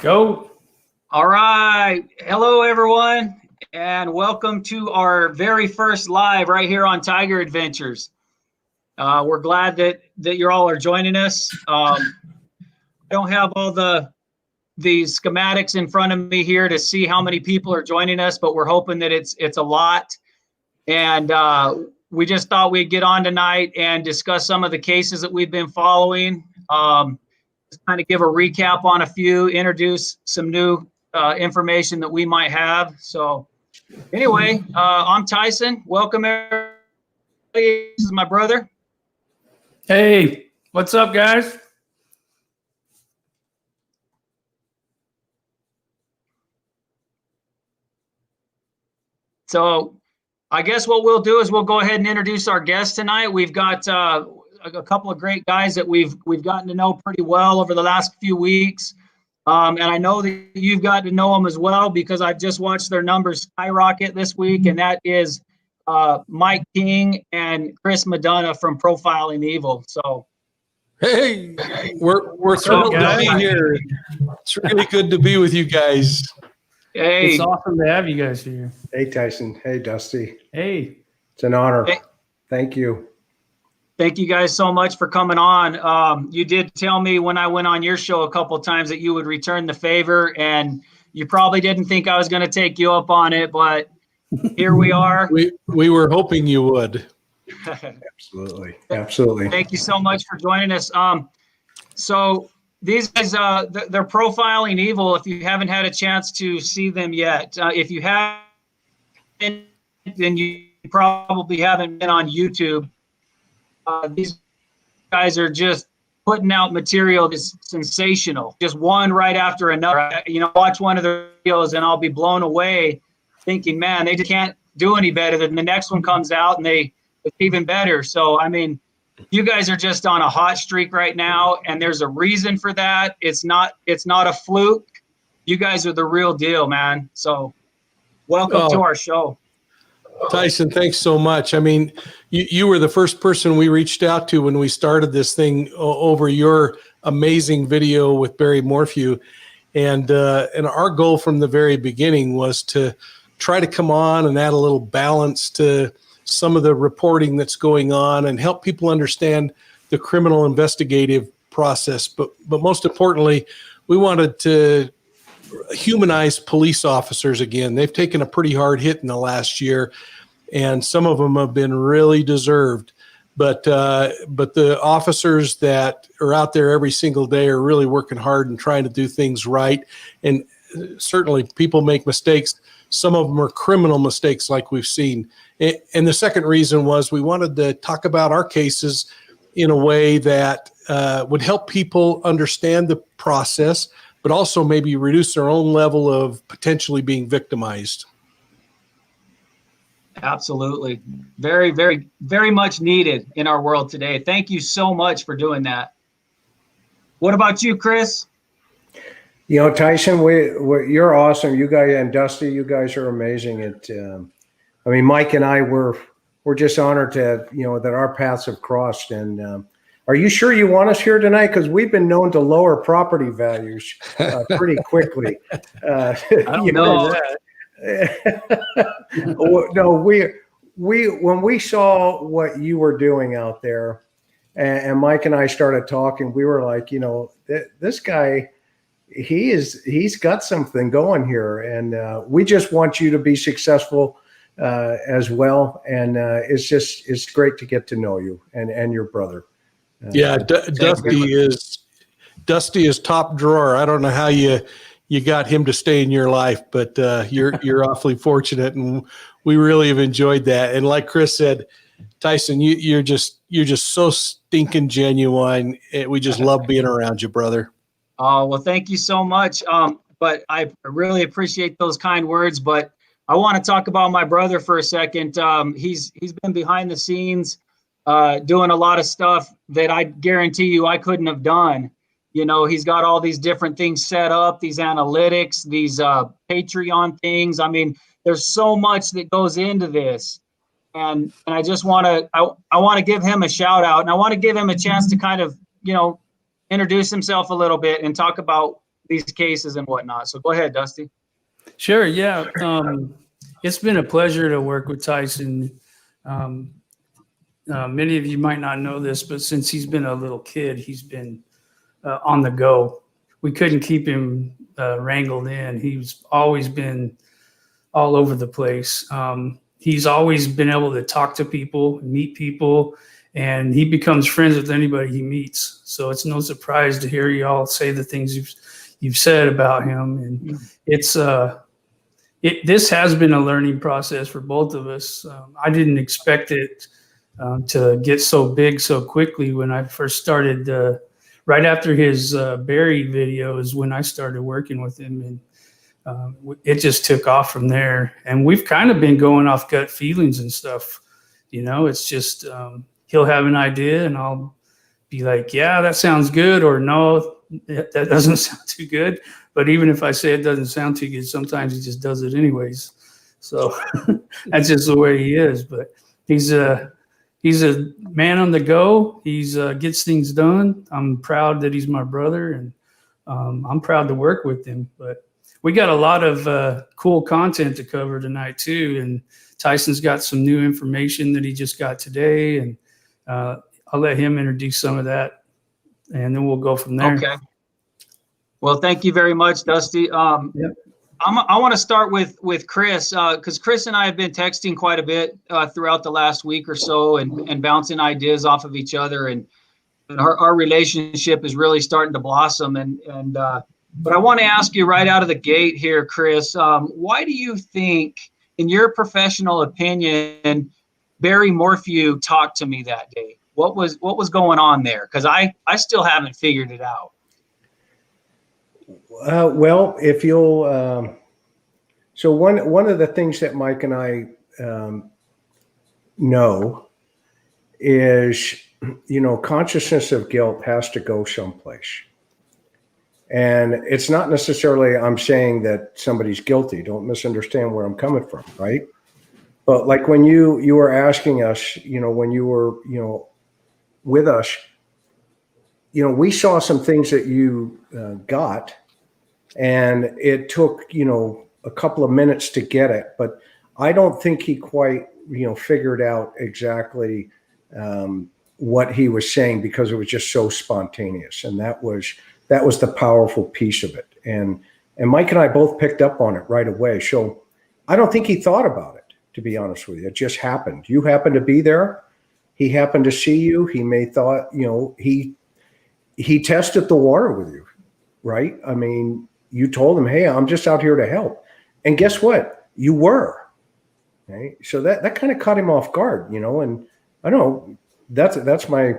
Go. All right. Hello, everyone, and welcome to our very first live right here on Tiger Adventures. We're glad that you all are joining us. I don't have all the schematics in front of me here to see how many people are joining us, but we're hoping that it's a lot. And we just thought we'd get on tonight and discuss some of the cases that we've been following. Just kind of give a recap on a few, introduce some new information that we might have. So anyway, I'm Tyson. Welcome, everybody. This is my brother. Hey, what's up, guys? So I guess what we'll do is we'll go ahead and introduce our guest tonight. We've got a couple of great guys that we've gotten to know pretty well over the last few weeks. And I know that you've got to know them as well because I've just watched their numbers skyrocket this week, and that is Mike King and Chris Madonna from Profiling Evil. So, hey, we're thrilled to be here. It's really good to be with you guys. Hey, It's awesome to have you guys here. Hey, Tyson. Hey, Dusty. Hey. It's an honor. Hey. Thank you. Thank you guys so much for coming on. You did tell me when I went on your show a couple of times that you would return the favor, and you probably didn't think I was going to take you up on it, but here we are. We were hoping you would. Absolutely. Absolutely. Thank you so much for joining us. So these guys, they're Profiling Evil. If you haven't had a chance to see them yet, if you haven't, then you probably haven't been on YouTube. These guys are just putting out material that's sensational, just one right after another. Watch one of their videos and I'll be blown away thinking, man, they just can't do any better than the next one comes out and it's even better. So, I mean, you guys are just on a hot streak right now, and there's a reason for that. It's not a fluke. You guys are the real deal, man. So welcome to our show. Tyson, thanks so much. I mean, you were the first person we reached out to when we started this thing over your amazing video with Barry Morphew. And our goal from the very beginning was to try to come on and add a little balance to some of the reporting that's going on and help people understand the criminal investigative process. But most importantly, we wanted to humanize police officers again. They've taken a pretty hard hit in the last year, and some of them have been really deserved. But the officers that are out there every single day are really working hard and trying to do things right. And certainly people make mistakes. Some of them are criminal mistakes like we've seen. And the second reason was we wanted to talk about our cases in a way that would help people understand the process, but also maybe reduce their own level of potentially being victimized. Absolutely. Very, very, very much needed in our world today. Thank you so much for doing that. What about you, Chris? Tyson, you're awesome. You guys and Dusty, you guys are amazing. Mike and I we're just honored to that our paths have crossed. And are you sure you want us here tonight? Because we've been known to lower property values pretty quickly. I don't know that. No, when we saw what you were doing out there, and Mike and I started talking, we were like, this guy, he's got something going here, and we just want you to be successful as well. And it's great to get to know you and your brother. Dusty is top drawer. I don't know how you got him to stay in your life, but you're awfully fortunate, and we really have enjoyed that. And like Chris said, Tyson, you're just so stinking genuine. We just love being around you, brother. Oh, well, thank you so much. But I really appreciate those kind words. But I want to talk about my brother for a second. He's been behind the scenes doing a lot of stuff that I guarantee you I couldn't have done. He's got all these different things set up, these analytics, these Patreon things. I mean, there's so much that goes into this. And I just want to give him a shout out, and I want to give him a chance to kind of, introduce himself a little bit and talk about these cases and whatnot. So go ahead, Dusty. Sure. Yeah. It's been a pleasure to work with Tyson. Many of you might not know this, but since he's been a little kid, he's been on the go. We couldn't keep him wrangled in. He's always been all over the place. He's always been able to talk to people, meet people, and he becomes friends with anybody he meets. So it's no surprise to hear you all say the things you've said about him. And it's this has been a learning process for both of us. I didn't expect it to get so big so quickly when I first started. Right after his Barry video is when I started working with him, and it just took off from there. And we've kind of been going off gut feelings and stuff. You know, it's just he'll have an idea, and I'll be like, "Yeah, that sounds good," or "No, that doesn't sound too good." But even if I say it doesn't sound too good, sometimes he just does it anyways. So that's just the way he is. But he's a man on the go. He's gets things done. I'm proud that he's my brother, and I'm proud to work with him. But we got a lot of cool content to cover tonight too. And Tyson's got some new information that he just got today, and I'll let him introduce some of that, and then we'll go from there. Okay. Well, thank you very much, Dusty. Yep. I want to start with Chris, because Chris and I have been texting quite a bit throughout the last week or so, and bouncing ideas off of each other, and our relationship is really starting to blossom. But I want to ask you right out of the gate here, Chris, why do you think, in your professional opinion, Barry Morphew talked to me that day? What was going on there? Because I still haven't figured it out. Well, if you'll, so one of the things that Mike and I know is, consciousness of guilt has to go someplace. And it's not necessarily I'm saying that somebody's guilty. Don't misunderstand where I'm coming from, right? But like when you were asking us, when you were, with us, we saw some things that you got, and it took, a couple of minutes to get it. But I don't think he quite, figured out exactly what he was saying, because it was just so spontaneous. And that was the powerful piece of it. And Mike and I both picked up on it right away. So I don't think he thought about it, to be honest with you. It just happened. You happened to be there. He happened to see you. He may thought, he tested the water with you, right? I mean, you told him, hey, I'm just out here to help. And guess what? You were. Right? So that kind of caught him off guard, and I don't know, that's my,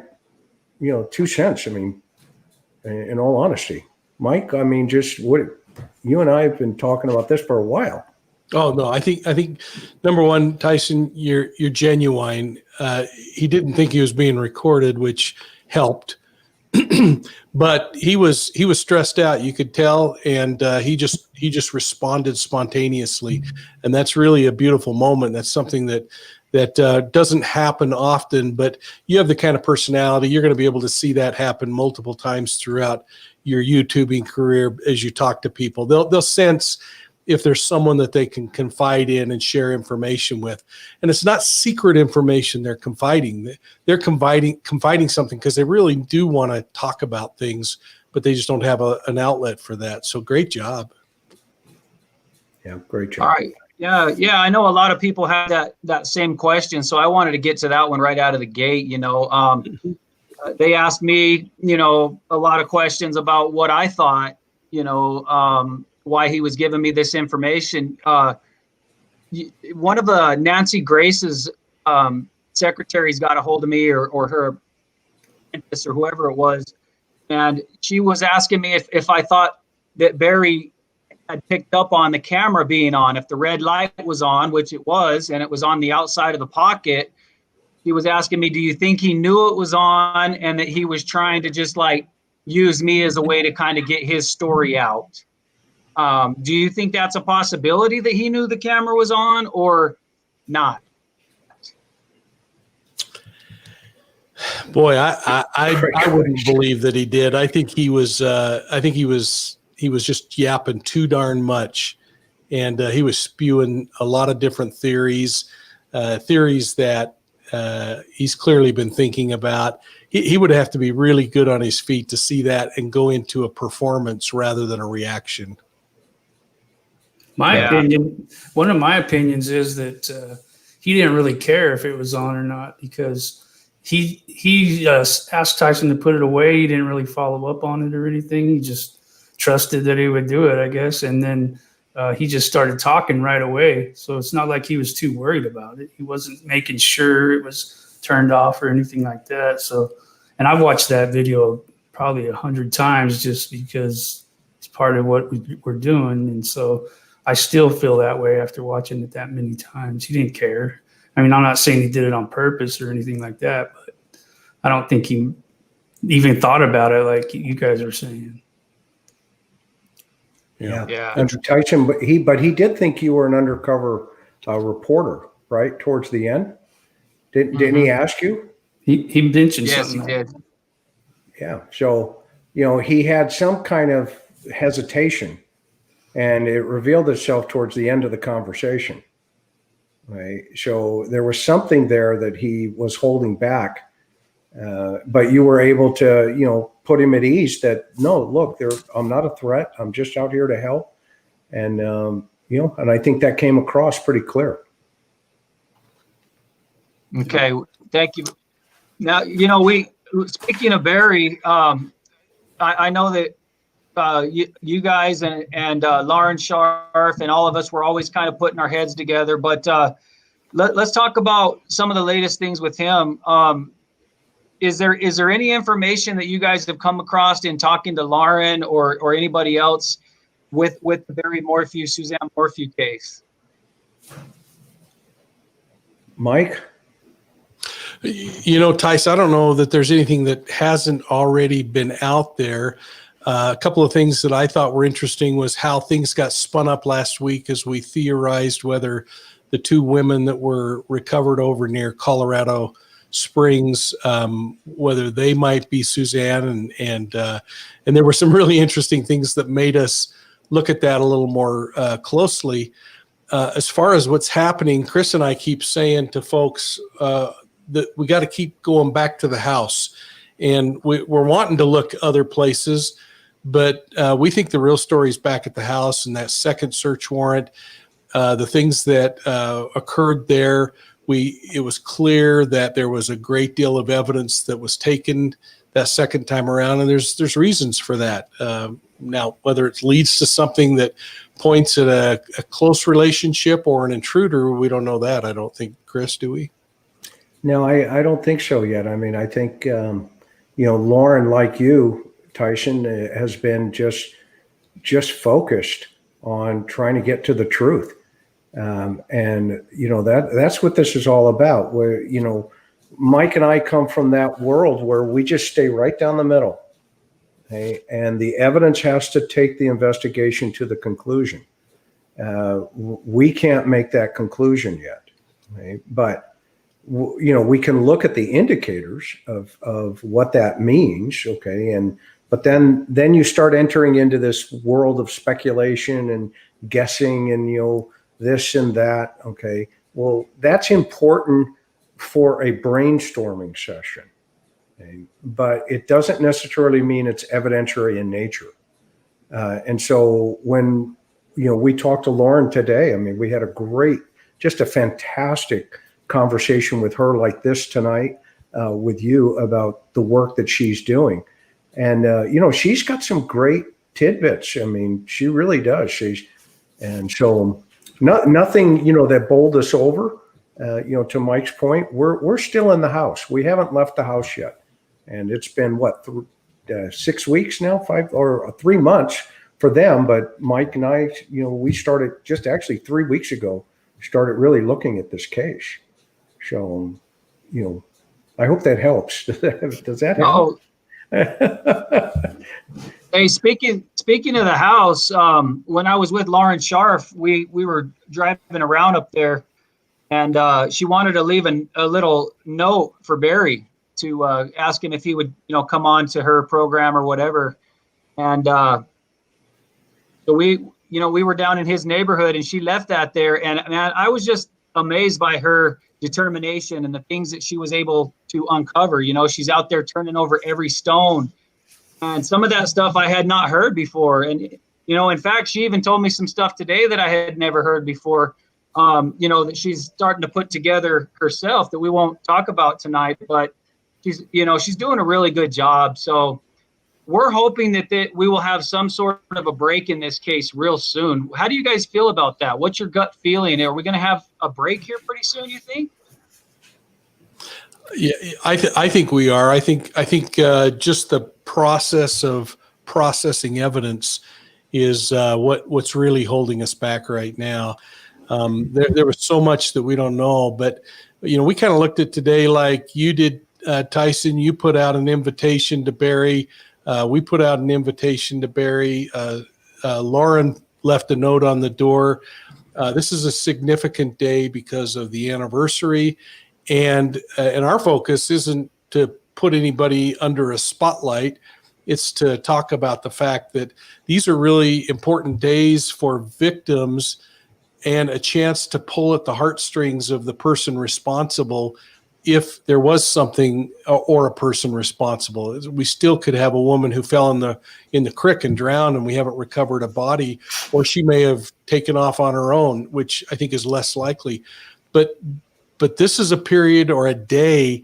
2 cents. I mean, in all honesty, Mike, I mean, just what you and I have been talking about this for a while. Oh no, I think number one, Tyson, you're genuine. He didn't think he was being recorded, which helped. But he was stressed out, you could tell, and he just responded spontaneously, and that's really a beautiful moment. That's something that doesn't happen often, but you have the kind of personality, you're going to be able to see that happen multiple times throughout your YouTubing career as you talk to people. They'll sense if there's someone that they can confide in and share information with. And it's not secret information they're confiding. They're confiding something because they really do want to talk about things, but they just don't have an outlet for that. So great job. Yeah, great job. All right. Yeah. I know a lot of people have that same question. So I wanted to get to that one right out of the gate. They asked me, a lot of questions about what I thought, why he was giving me this information. One of Nancy Grace's secretaries got a hold of me, or her apprentice, or whoever it was, and she was asking me if I thought that Barry had picked up on the camera being on, if the red light was on, which it was, and it was on the outside of the pocket. He was asking me, do you think he knew it was on, and that he was trying to just like use me as a way to kind of get his story out? Do you think that's a possibility that he knew the camera was on or not? Boy, I wouldn't believe that he did. I think he was he was just yapping too darn much. And he was spewing a lot of different theories that he's clearly been thinking about. He would have to be really good on his feet to see that and go into a performance rather than a reaction. One of my opinions is that he didn't really care if it was on or not, because he asked Tyson to put it away. He didn't really follow up on it or anything. He just trusted that he would do it, I guess. And then he just started talking right away. So it's not like he was too worried about it. He wasn't making sure it was turned off or anything like that. So, and I've watched that video probably 100 times just because it's part of what we're doing. And so I still feel that way after watching it that many times. He didn't care. I mean, I'm not saying he did it on purpose or anything like that, but I don't think he even thought about it like you guys are saying. Yeah. And Tyson, but he did think you were an undercover reporter, right? Towards the end, didn't he ask you? He mentioned Yes, something. he did. Yeah. So he had some kind of hesitation, and it revealed itself towards the end of the conversation. Right. So there was something there that he was holding back, but you were able to put him at ease that, no, look, I'm not a threat. I'm just out here to help. And, and I think that came across pretty clear. Okay. Thank you. Now, speaking of Barry, I know that you guys and Lauren Scharf and all of us were always kind of putting our heads together, but let's talk about some of the latest things with him. Is there any information that you guys have come across in talking to Lauren or anybody else with the Barry Morphew, Suzanne Morphew case? Mike? Tyson, I don't know that there's anything that hasn't already been out there. A couple of things that I thought were interesting was how things got spun up last week as we theorized whether the two women that were recovered over near Colorado Springs, whether they might be Suzanne, and there were some really interesting things that made us look at that a little more closely. As far as what's happening, Chris and I keep saying to folks that we got to keep going back to the house, and we're wanting to look other places, but we think the real story is back at the house and that second search warrant, the things that occurred there. It was clear that there was a great deal of evidence that was taken that second time around, and there's reasons for that. Now, whether it leads to something that points at a close relationship or an intruder, we don't know that. I don't think, Chris, do we? No, I don't think so yet. I mean, I think, Lauren, like you, Tyson, has been just focused on trying to get to the truth. That's what this is all about. Where, Mike and I come from that world where we just stay right down the middle. Okay? And the evidence has to take the investigation to the conclusion. We can't make that conclusion yet. Okay? But we can look at the indicators of what that means. Okay. But then you start entering into this world of speculation and guessing and, this and that. Okay. Well, that's important for a brainstorming session. Okay? But it doesn't necessarily mean it's evidentiary in nature. And so when, we talked to Lauren today, I mean, we had just a fantastic conversation with her like this tonight with you about the work that she's doing. And, she's got some great tidbits. I mean, she really does. So nothing, that bowled us over, to Mike's point, we're still in the house. We haven't left the house yet. And it's been 6 weeks now, 5 or 3 months for them. But Mike and I, we started just actually 3 weeks ago, started really looking at this case. So, I hope that helps. Does that help? Hey, speaking of the house, when I was with Lauren Scharf, we were driving around up there, and she wanted to leave a little note for Barry to ask him if he would, come on to her program or whatever. And So we were down in his neighborhood, and she left that there. And man, I was just amazed by her determination and the things that she was able to uncover. She's out there turning over every stone, and some of that stuff I had not heard before. And in fact, she even told me some stuff today that I had never heard before. That she's starting to put together herself that we won't talk about tonight. But she's doing a really good job. So we're hoping that we will have some sort of a break in this case real soon. How do you guys feel about that? What's your gut feeling? Are we going to have a break here pretty soon, you think? Yeah, I think we are. I think just the process of processing evidence is what's really holding us back right now. There was so much that we don't know, but we kind of looked at today like you did, Tyson. You put out an invitation to Barry. We put out an invitation to Barry. Lauren left a note on the door. This is a significant day because of the anniversary, and our focus isn't to put anybody under a spotlight. It's to talk about the fact that these are really important days for victims and a chance to pull at the heartstrings of the person responsible. If there was something or a person responsible, we still could have a woman who fell in the creek and drowned, and we haven't recovered a body, or she may have taken off on her own, which I think is less likely. But this is a period or a day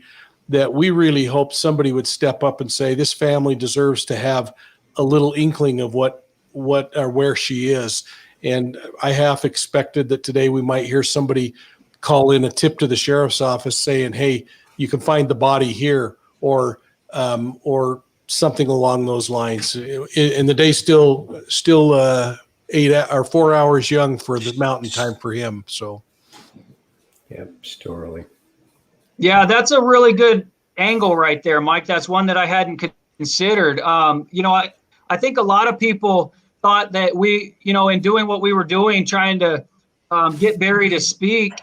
that we really hope somebody would step up and say, this family deserves to have a little inkling of what or where she is. And I half expected that today we might hear somebody call in a tip to the sheriff's office saying, hey, you can find the body here, or something along those lines. And the day's still 8 or 4 hours young for the mountain time for him. So. Yep, still early. Yeah, that's a really good angle right there, Mike. That's one that I hadn't considered. I think a lot of people thought that we, in doing what we were doing, trying to get Barry to speak,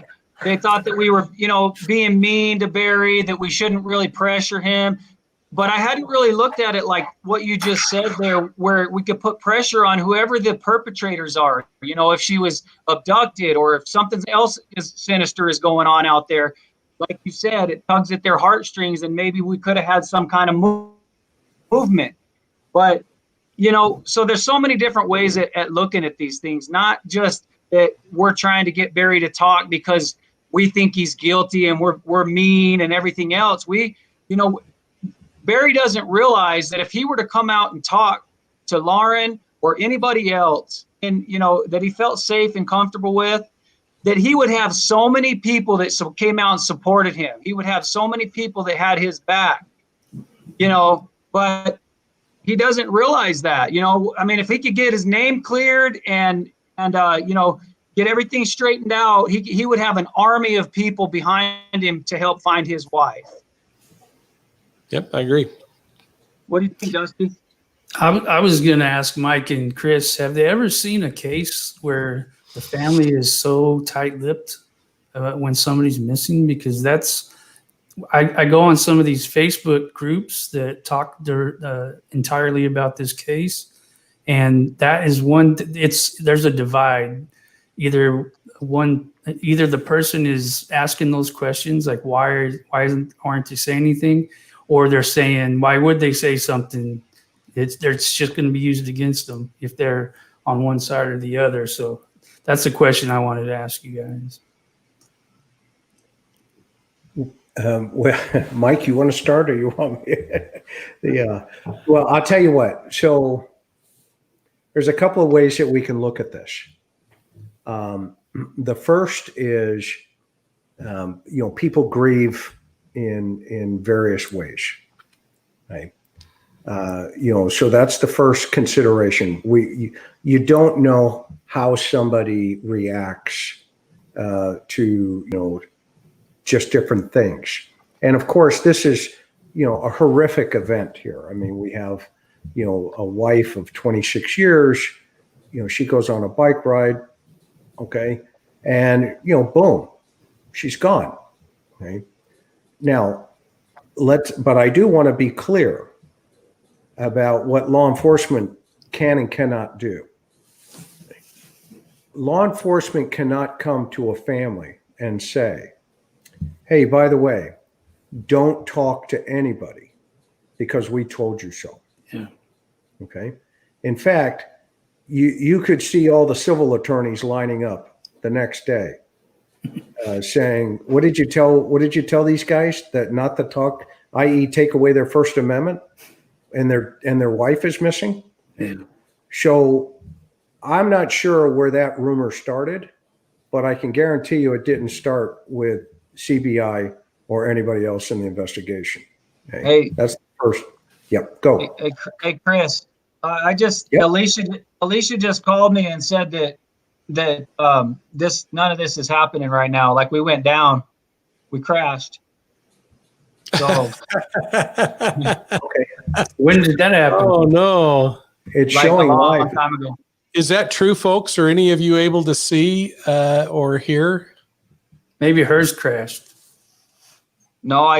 they thought that we were, being mean to Barry, that we shouldn't really pressure him. But I hadn't really looked at it like what you just said there, where we could put pressure on whoever the perpetrators are. If she was abducted or if something else sinister is going on out there, like you said, it tugs at their heartstrings, and maybe we could have had some kind of movement. But, so there's so many different ways at looking at these things, not just that we're trying to get Barry to talk because we think he's guilty and we're mean and everything else. Barry doesn't realize that if he were to come out and talk to Lauren or anybody else, and that he felt safe and comfortable with, that he would have so many people that came out and supported him. He would have so many people that had his back, but he doesn't realize that. If he could get his name cleared and get everything straightened out, he would have an army of people behind him to help find his wife. Yep, I agree. What do you think, Dusty? I was going to ask Mike and Chris, have they ever seen a case where the family is so tight-lipped when somebody's missing? Because I go on some of these Facebook groups that talk entirely about this case, and that is there's a divide. Either the person is asking those questions like why aren't they saying anything, or they're saying why would they say something? It's just going to be used against them if they're on one side or the other. So that's the question I wanted to ask you guys. Well, Mike, you want to start or you want me? Well, I'll tell you what. So there's a couple of ways that we can look at this. The first is, people grieve in various ways, right? So that's the first consideration. You don't know how somebody reacts to, just different things. And of course, this is, a horrific event here. I mean, we have, a wife of 26 years, she goes on a bike ride. Okay. And, boom, she's gone. Okay. Now but I do want to be clear about what law enforcement can and cannot do. law enforcement cannot come to a family and say, hey, by the way, don't talk to anybody because we told you so. Yeah. Okay. In fact, you could see all the civil attorneys lining up the next day saying, what did you tell these guys that not to talk, i.e. take away their First Amendment and their wife is missing? Yeah. So I'm not sure where that rumor started, but I can guarantee you it didn't start with CBI or anybody else in the investigation. Hey. That's the first. Yep. Go. Hey, Chris, Yep. Alicia just called me and said that none of this is happening right now. Like we went down, we crashed. So Okay. When did that happen? Oh no. It's like showing a long live. time ago. Is that true, folks? Are any of you able to see or hear? Maybe hers crashed. No,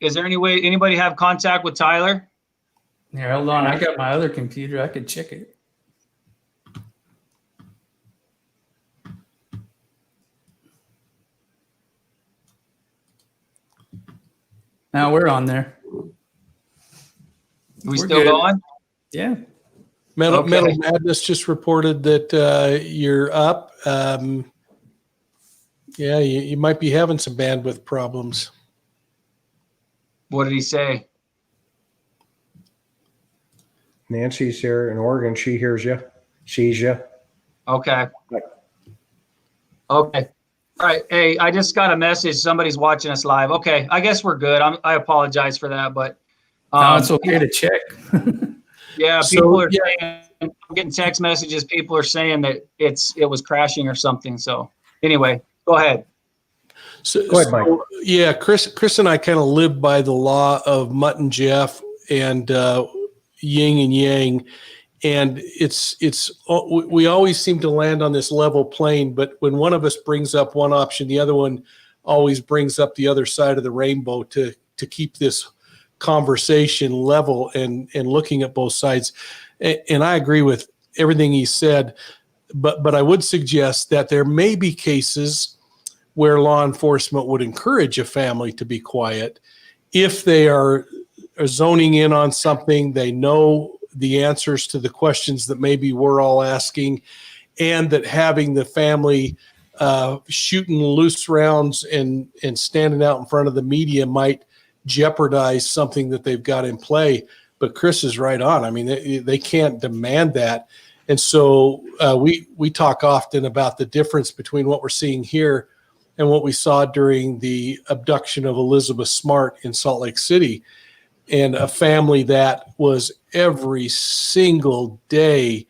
is there any way anybody have contact with Tyler? Here, hold on. I got my other computer. I could check it. Now we're on there. We We're still good. going? Yeah. Metal Okay. Madness just reported that you're up. Yeah, you might be having some bandwidth problems. What did he say? Nancy's here in Oregon. She hears you, sees you. Okay. Right. Okay. All right. Hey, I just got a message. Somebody's watching us live. Okay. I guess we're good. I apologize for that, but No, it's okay to check. yeah, So, people are yeah. saying, I'm getting text messages. People are saying that it was crashing or something. So anyway, go ahead. So, Go ahead, Mike. yeah, Chris and I kind of live by the law of Mutt and Jeff and yin and yang, and we always seem to land on this level plane. But when one of us brings up one option, the other one always brings up the other side of the rainbow to keep this conversation level and looking at both sides. And I agree with everything he said, but I would suggest that there may be cases where law enforcement would encourage a family to be quiet if they are zoning in on something, they know the answers to the questions that maybe we're all asking, and that having the family shooting loose rounds and standing out in front of the media might jeopardize something that they've got in play. But Chris is right on. I mean, they can't demand that. And so we talk often about the difference between what we're seeing here and what we saw during the abduction of Elizabeth Smart in Salt Lake City, and a family that was every single day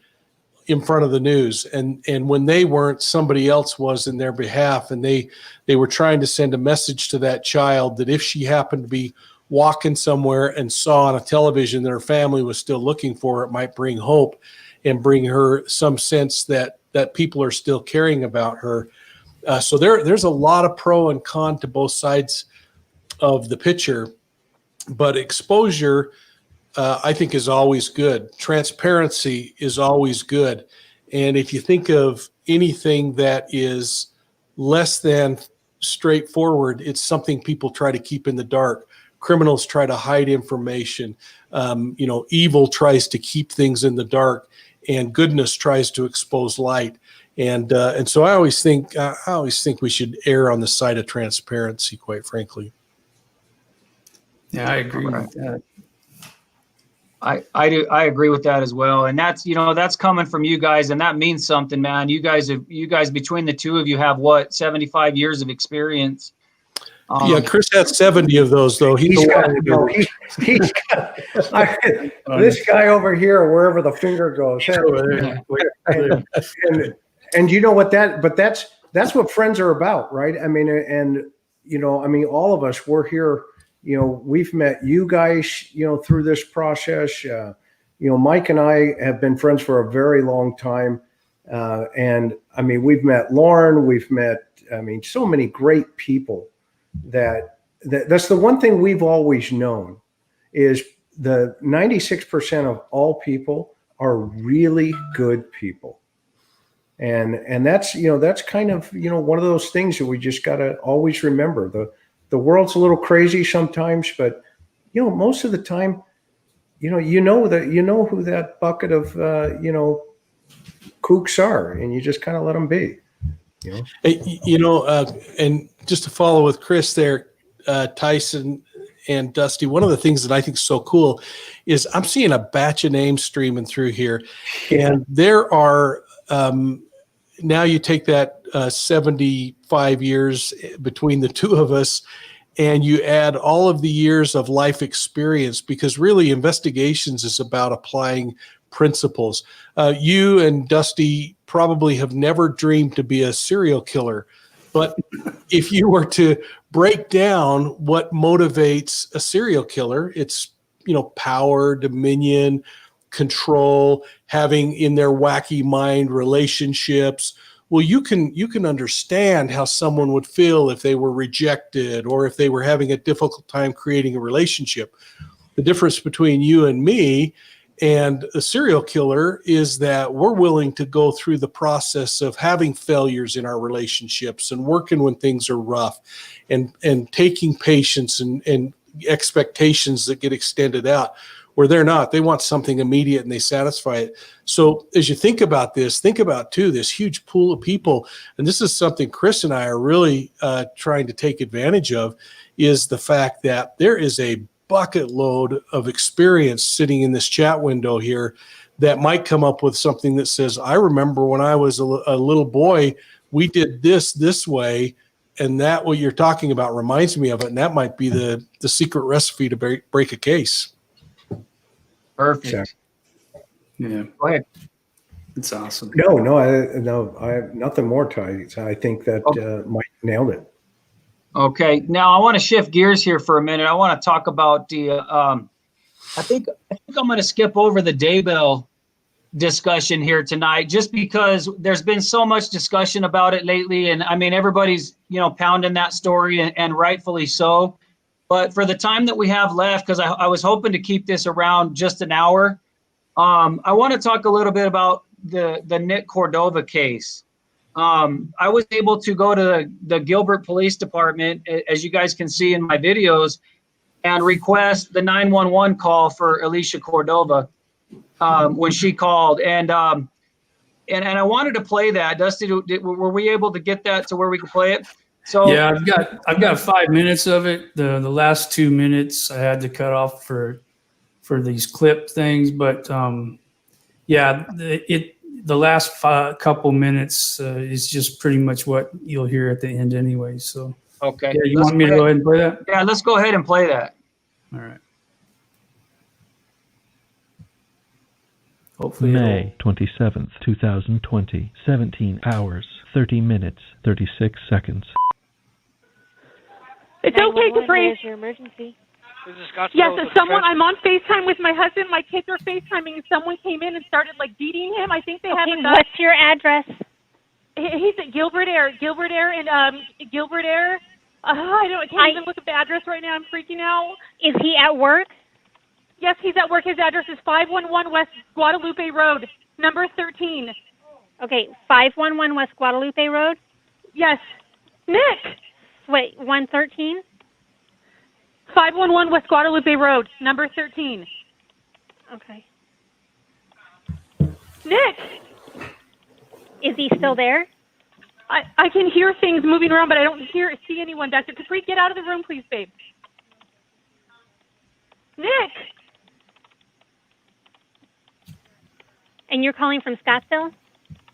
in front of the news. And when they weren't, somebody else was in their behalf. And they were trying to send a message to that child that if she happened to be walking somewhere and saw on a television that her family was still looking for her, it might bring hope and bring her some sense that people are still caring about her. So there's a lot of pro and con to both sides of the picture, but exposure, I think, is always good. Transparency is always good. And if you think of anything that is less than straightforward, it's something people try to keep in the dark. Criminals try to hide information. Evil tries to keep things in the dark, and goodness tries to expose light. And so I always think we should err on the side of transparency, quite frankly. Yeah, I agree with that. I do. I agree with that as well. And that's coming from you guys, and that means something, man. You guys between the two of you have 75 years of experience. Yeah, Chris had 70 of those, though. He's got this guy over here, wherever the finger goes. And you know what that's what friends are about, right? I mean, and all of us, we're here, we've met you guys, through this process. Mike and I have been friends for a very long time. And I mean, we've met Lauren, we've met, so many great people that's the one thing we've always known is the 96% of all people are really good people. And that's, that's kind of, one of those things that we just got to always remember. The world's a little crazy sometimes, but most of the time, who that bucket of kooks are, and you just kind of let them be. Hey, and just to follow with Chris there, Tyson and Dusty, one of the things that I think is so cool is I'm seeing a batch of names streaming through here, and there are now you take that 75 years between the two of us, and you add all of the years of life experience, because really investigations is about applying principles. You and Dusty probably have never dreamed to be a serial killer, but if you were to break down what motivates a serial killer, it's, power, dominion, control, having in their wacky mind relationships. Well, you can understand how someone would feel if they were rejected or if they were having a difficult time creating a relationship. The difference between you and me and a serial killer is that we're willing to go through the process of having failures in our relationships and working when things are rough, and taking patience and expectations that get extended out, where they're not. They want something immediate and they satisfy it. So as you think about this, think about too, this huge pool of people, and this is something Chris and I are really trying to take advantage of, is the fact that there is a bucket load of experience sitting in this chat window here that might come up with something that says, I remember when I was a little boy, we did this way, and that what you're talking about reminds me of it, and that might be the secret recipe to break a case. Perfect. Yeah, Go ahead. it's awesome. No, I have nothing more to. I think that Mike nailed it. Okay, now I want to shift gears here for a minute. I want to talk about the. I think I'm going to skip over the Daybell discussion here tonight, just because there's been so much discussion about it lately, and I mean everybody's pounding that story, and rightfully so. But for the time that we have left, because I was hoping to keep this around just an hour, I want to talk a little bit about the Nick Cordova case. I was able to go to the Gilbert Police Department, as you guys can see in my videos, and request the 911 call for Alicia Cordova when she called. And I wanted to play that. Dusty, were we able to get that to where we could play it? So Yeah, I've got 5 minutes of it. The last 2 minutes I had to cut off for these clip things, but yeah, the last couple minutes is just pretty much what you'll hear at the end anyway. So okay, yeah, you want me to go ahead and play that? Yeah, let's go ahead and play that. All right. Hopefully May 27th, 2020, 17 hours, 30 minutes, 36 seconds. It's okay to breathe. Your emergency. Yes, someone. I'm on FaceTime with my husband. My kids are FaceTiming, and someone came in and started beating him. I think they have a gun. What's your address? He's at Gilbert Air, and Gilbert Air. I can't even look at the address right now. I'm freaking out. Is he at work? Yes, he's at work. His address is 511 West Guadalupe Road, number 13. Okay, 511 West Guadalupe Road? Yes. Nick! Wait, 113? 511 West Guadalupe Road, number 13. Okay. Nick! Is he still there? I can hear things moving around, but I don't see anyone. Dr. Capri, get out of the room, please, babe. Nick! And you're calling from Scottsdale?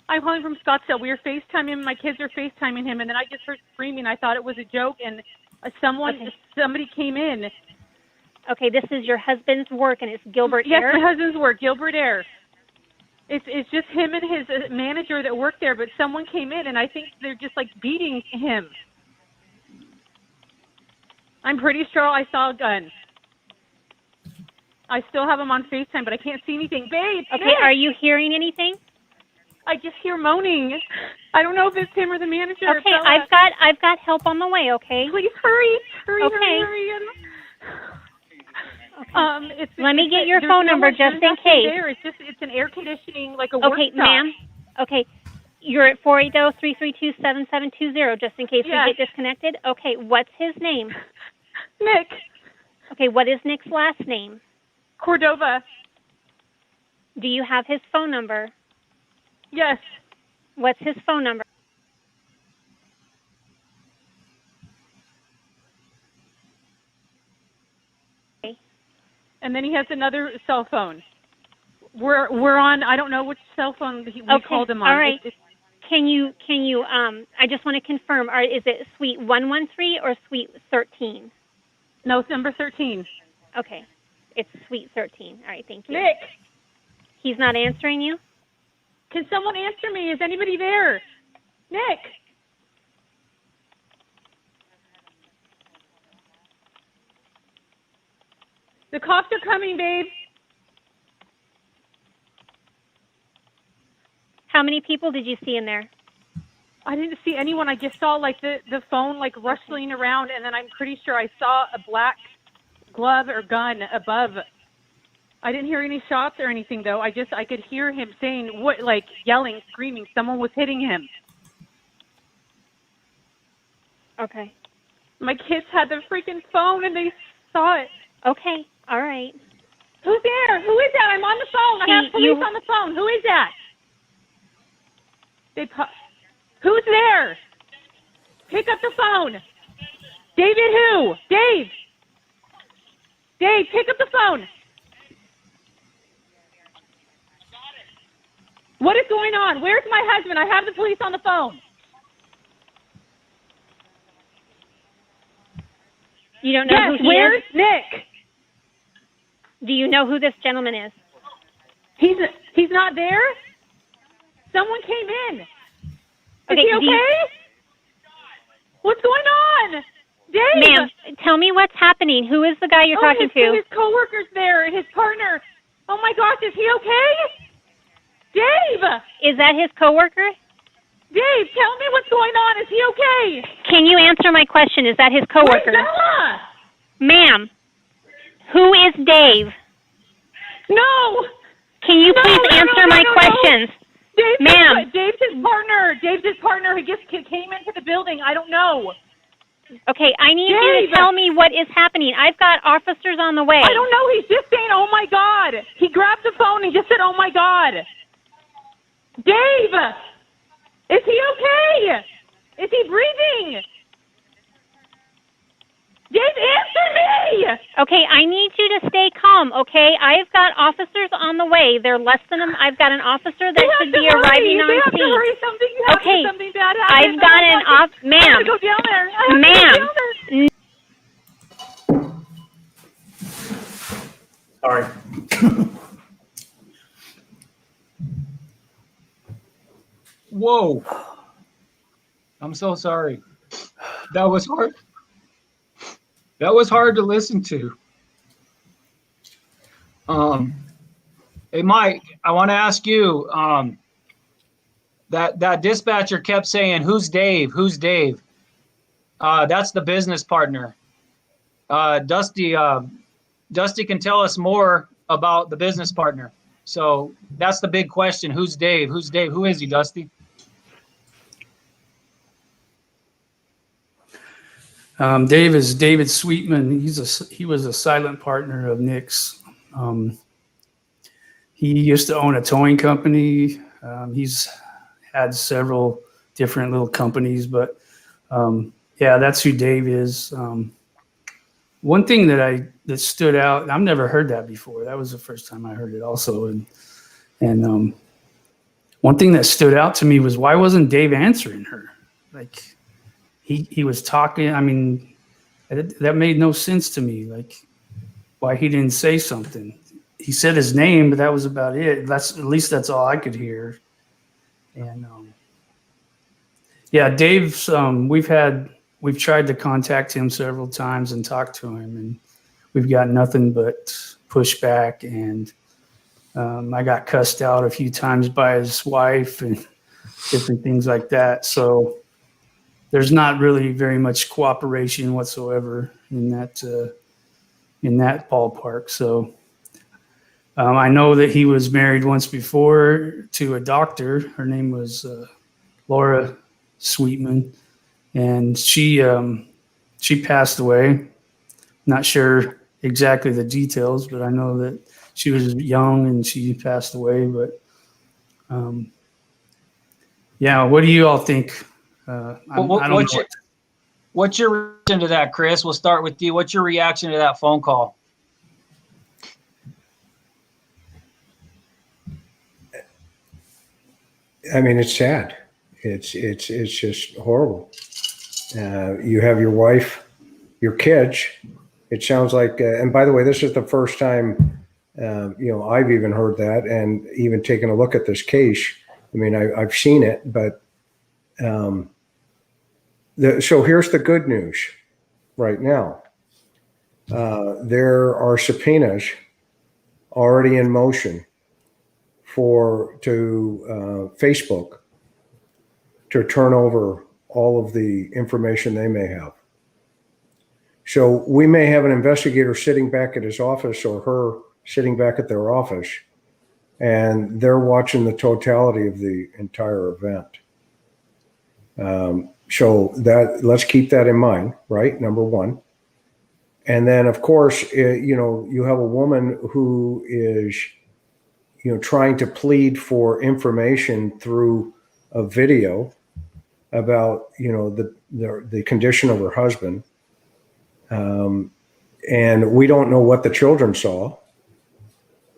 I'm calling from Scottsdale. We are FaceTiming him. My kids are FaceTiming him, and then I just heard screaming. I thought it was a joke, and somebody came in. Okay, this is your husband's work, and it's Gilbert Air? Yes, my husband's work, Gilbert Air. It's just him and his manager that work there, but someone came in, and I think they're just beating him. I'm pretty sure I saw a gun. I still have him on FaceTime, but I can't see anything. Babe! Okay, Nick! Are you hearing anything? I just hear moaning. I don't know if it's him or the manager. Okay, I've got help on the way, okay? Please hurry. Hurry. Let me get your phone number just in case. It's an air conditioning, a workshop. Okay, ma'am. Okay. You're at 480-332-7720, just in case Yes. we get disconnected. Okay, what's his name? Nick Okay, what is Nick's last name? Cordova. Do you have his phone number? Yes. What's his phone number? And then he has another cell phone. We're on. I don't know which cell phone we called him on. All right. Can you? I just want to confirm. Is it Suite 113 or Suite 13? No, it's number 13. Okay, it's Suite 13. All right, thank you. Nick, He's not answering you. can someone answer me? Is anybody there? Nick. The cops are coming, babe. How many people did you see in there? I didn't see anyone. I just saw like the phone like rustling around, and then I'm pretty sure I saw a black glove or gun above. I didn't hear any shots or anything though. I could hear him saying what, like yelling, screaming. Someone was hitting him. Okay. My kids had the freaking phone and they saw it. Okay. All right. Who's there? Who is that? I'm on the phone. I have police on the phone. Who is that? Who's there? Pick up the phone. David who? Dave. Dave, pick up the phone. What is going on? Where's my husband? I have the police on the phone. You don't know who he where's is? Nick? Do you know who this gentleman is? He's not there? Someone came in. Is Okay, he okay? What's going on? Dave! Ma'am, tell me what's happening. Who is the guy you're talking to? His coworker's there, his partner. Oh my gosh, is he okay? Dave! Is that his coworker? Dave, tell me what's going on. Is he okay? Can you answer my question? Is that his coworker? Where's Bella? Ma'am, who is Dave? No! Can you please answer my questions? Ma'am. Dave's his partner. Dave's his partner. He just came into the building. I don't know. Okay, I need you to tell me what is happening. I've got officers on the way. I don't know. He's just saying, oh my God. He grabbed the phone and just said, oh my God. Dave! Is he okay? Is he breathing? Dave, answer me! Okay, I need you to stay calm, okay? I've got officers on the way. They're less than I've got an officer that should be arriving on scene. scene. Hurry. Something bad happened. I've got an ma'am. I have to go down there. Sorry. Whoa. I'm so sorry. That was hard. That was hard to listen to. Hey, Mike, I want to ask you, that dispatcher kept saying, who's Dave? Who's Dave? That's the business partner. Dusty can tell us more about the business partner. So that's the big question. Who's Dave? Who's Dave? Who is he, Dusty? Dave is David Sweetman. He was a silent partner of Nick's. He used to own a towing company. He's had several different little companies, but yeah, that's who Dave is. One thing that stood out, I've never heard that before. That was the first time I heard it also. And one thing that stood out to me was, why wasn't Dave answering her? Like, he was talking. I mean, that made no sense to me. Like, why he didn't say something. He said his name, but that was about it. At least that's all I could hear. And yeah, Dave's. We've tried to contact him several times and talk to him, and we've got nothing but pushback. And I got cussed out a few times by his wife and different things like that. So there's not really very much cooperation whatsoever in that ballpark. So I know that he was married once before to a doctor. Her name was Laura Sweetman, and she passed away. Not sure exactly the details, but I know that she was young and she passed away. But yeah, what do you all think? I don't know. What's your reaction to that, Chris? We'll start with you. What's your reaction to that phone call? I mean, it's sad. It's just horrible. You have your wife, your kids. It sounds like, and by the way, this is the first time, I've even heard that and even taken a look at this case. I mean, I've seen it, but so here's the good news right now. There are subpoenas already in motion to Facebook to turn over all of the information they may have. So we may have an investigator sitting back at his office or her sitting back at their office, and they're watching the totality of the entire event. So let's keep that in mind, right? Number one. And then, of course, you have a woman who is, trying to plead for information through a video about, the condition of her husband. And we don't know what the children saw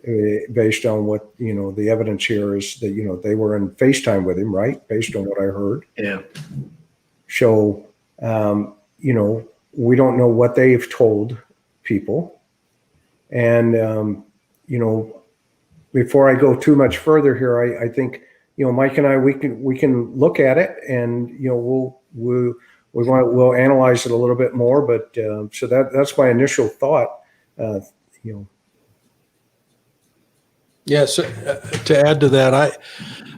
based on what, the evidence here is that, they were in FaceTime with him, right? Based on what I heard. Yeah. So, we don't know what they've told people. And, before I go too much further here, I think, Mike and I, we can look at it and, we'll analyze it a little bit more, but so that's my initial thought. Yeah. So to add to that,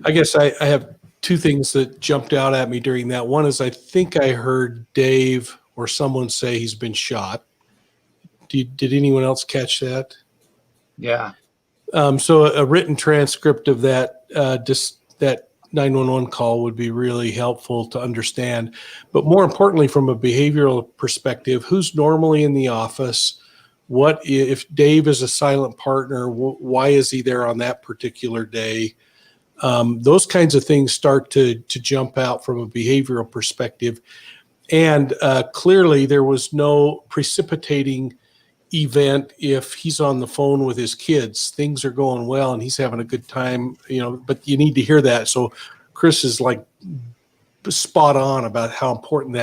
I guess I have two things that jumped out at me during that. One is I think I heard Dave or someone say he's been shot. Did anyone else catch that? Yeah. So a written transcript of that that 911 call would be really helpful to understand. But more importantly, from a behavioral perspective, who's normally in the office? What if Dave is a silent partner? Why is he there on that particular day? Those kinds of things start to jump out from a behavioral perspective. And clearly there was no precipitating event if he's on the phone with his kids. Things are going well and he's having a good time, but you need to hear that. So Chris is like spot on about how important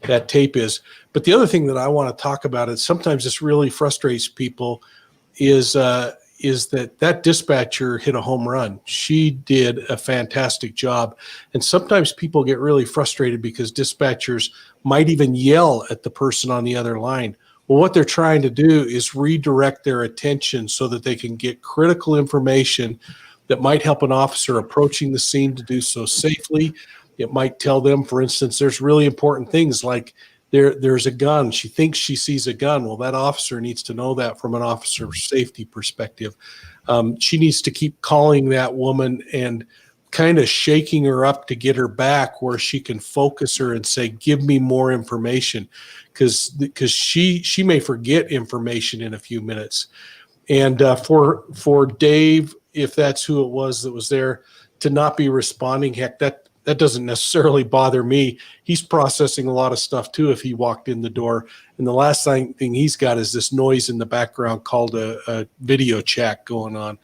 that tape is. But the other thing that I want to talk about is sometimes this really frustrates people is that dispatcher hit a home run. She did a fantastic job. And sometimes people get really frustrated because dispatchers might even yell at the person on the other line. Well, what they're trying to do is redirect their attention so that they can get critical information that might help an officer approaching the scene to do so safely. It might tell them, for instance, there's really important things like there's a gun. She thinks she sees a gun. Well, that officer needs to know that from an officer safety perspective. She needs to keep calling that woman and kind of shaking her up to get her back where she can focus her and say, give me more information. Because she may forget information in a few minutes. And for Dave, if that's who it was that was there, to not be responding, heck, that doesn't necessarily bother me. He's processing a lot of stuff too if he walked in the door. And the last thing he's got is this noise in the background called a video chat going on.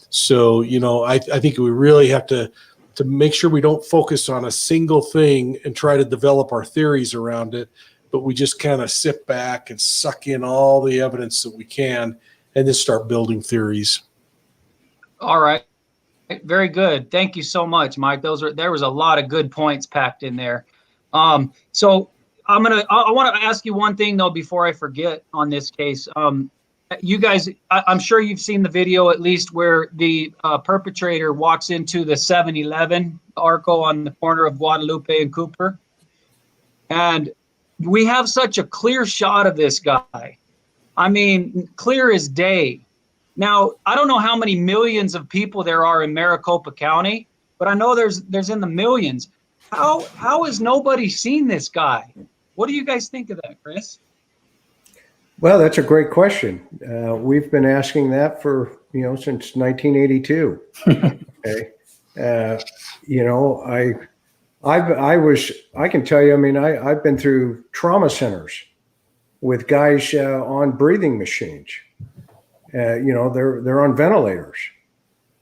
So, I think we really have to make sure we don't focus on a single thing and try to develop our theories around it, but we just kind of sit back and suck in all the evidence that we can and then start building theories. All right. Very good. Thank you so much, Mike. There was a lot of good points packed in there. So I want to ask you one thing though, before I forget on this case. You guys, I'm sure you've seen the video at least where the perpetrator walks into the 7-Eleven Arco on the corner of Guadalupe and Cooper. And we have such a clear shot of this guy. I mean, clear as day. Now, I don't know how many millions of people there are in Maricopa County, but I know there's in the millions. How has nobody seen this guy? What do you guys think of that, Chris? Well, that's a great question. We've been asking that for, since 1982. Okay. I can tell you, I've been through trauma centers with guys on breathing machines. They're on ventilators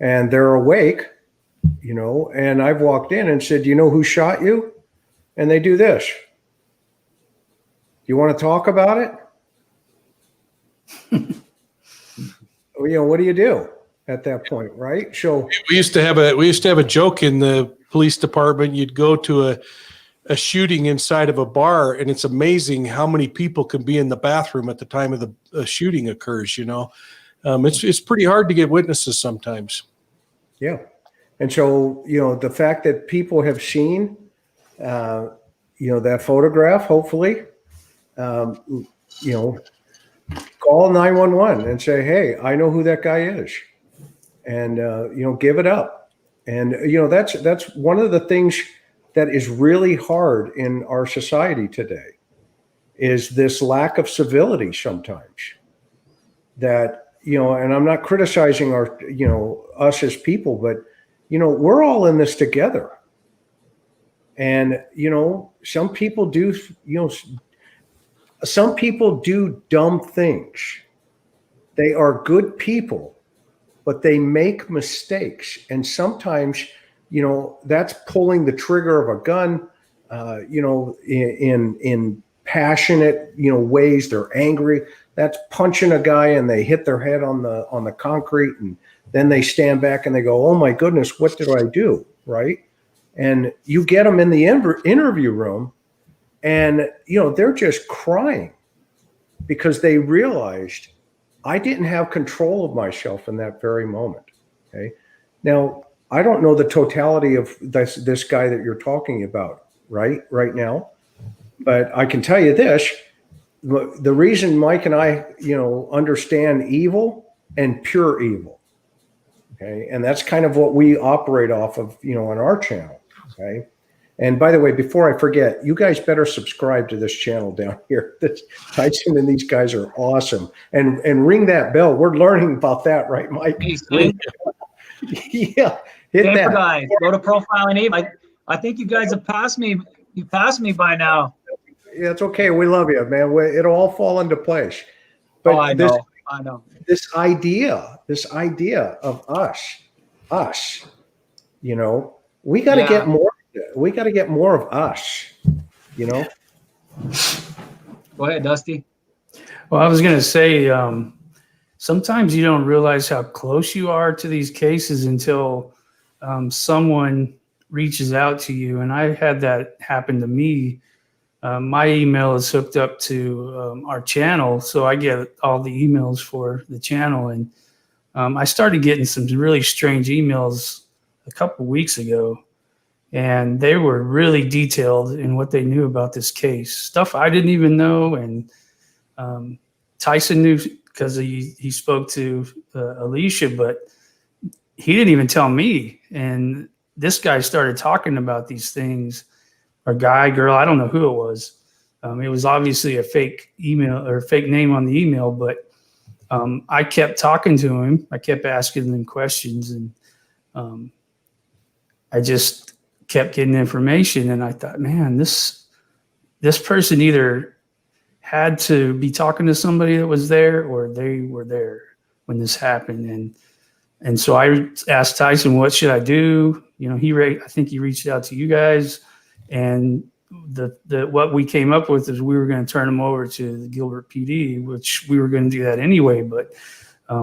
and they're awake, and I've walked in and said, who shot you? And they do this. You want to talk about it? What do you do at that point, right? So we used to have a joke in the police department. You'd go to a shooting inside of a bar, and it's amazing how many people can be in the bathroom at the time of the shooting occurs. It's pretty hard to get witnesses sometimes. Yeah, and so the fact that people have seen that photograph, hopefully, call 911 and say, hey, I know who that guy is, and give it up. And that's one of the things that is really hard in our society today, is this lack of civility sometimes. That and I'm not criticizing us as people, but we're all in this together. And some people do dumb things. They are good people, but they make mistakes. And sometimes, that's pulling the trigger of a gun, in passionate, ways. They're angry. That's punching a guy and they hit their head on the concrete, and then they stand back and they go, oh my goodness, what did I do? Right. And you get them in the interview room, and, they're just crying because they realized I didn't have control of myself in that very moment. Okay. Now, I don't know the totality of this guy that you're talking about right now, but I can tell you this: the reason Mike and I, understand evil and pure evil. Okay. And that's kind of what we operate off of, on our channel. Okay. And by the way, before I forget, you guys better subscribe to this channel down here. Tyson and these guys are awesome. And ring that bell. We're learning about that, right, Mike? Yeah. Hit that. Guys, go to Profiling Evil. I think you guys have passed me. You passed me by now. Yeah, it's okay. We love you, man. It'll all fall into place. But I know. This idea of us, we got to get more. We got to get more of us, Go ahead, Dusty. Well, I was going to say, sometimes you don't realize how close you are to these cases until someone reaches out to you. And I had that happen to me. My email is hooked up to our channel, so I get all the emails for the channel. And I started getting some really strange emails a couple weeks ago. And they were really detailed in what they knew about this case, stuff I didn't even know. And Tyson knew because he spoke to Alicia, but he didn't even tell me. And this guy started talking about these things, or guy, girl, I don't know who it was. It was obviously a fake email or fake name on the email, but I kept talking to him. I kept asking him questions, and I just kept getting information. And I thought, man, this person either had to be talking to somebody that was there, or they were there when this happened. And so I asked Tyson, what should I do? I think he reached out to you guys, and what we came up with is we were going to turn him over to the Gilbert PD, which we were going to do that anyway. But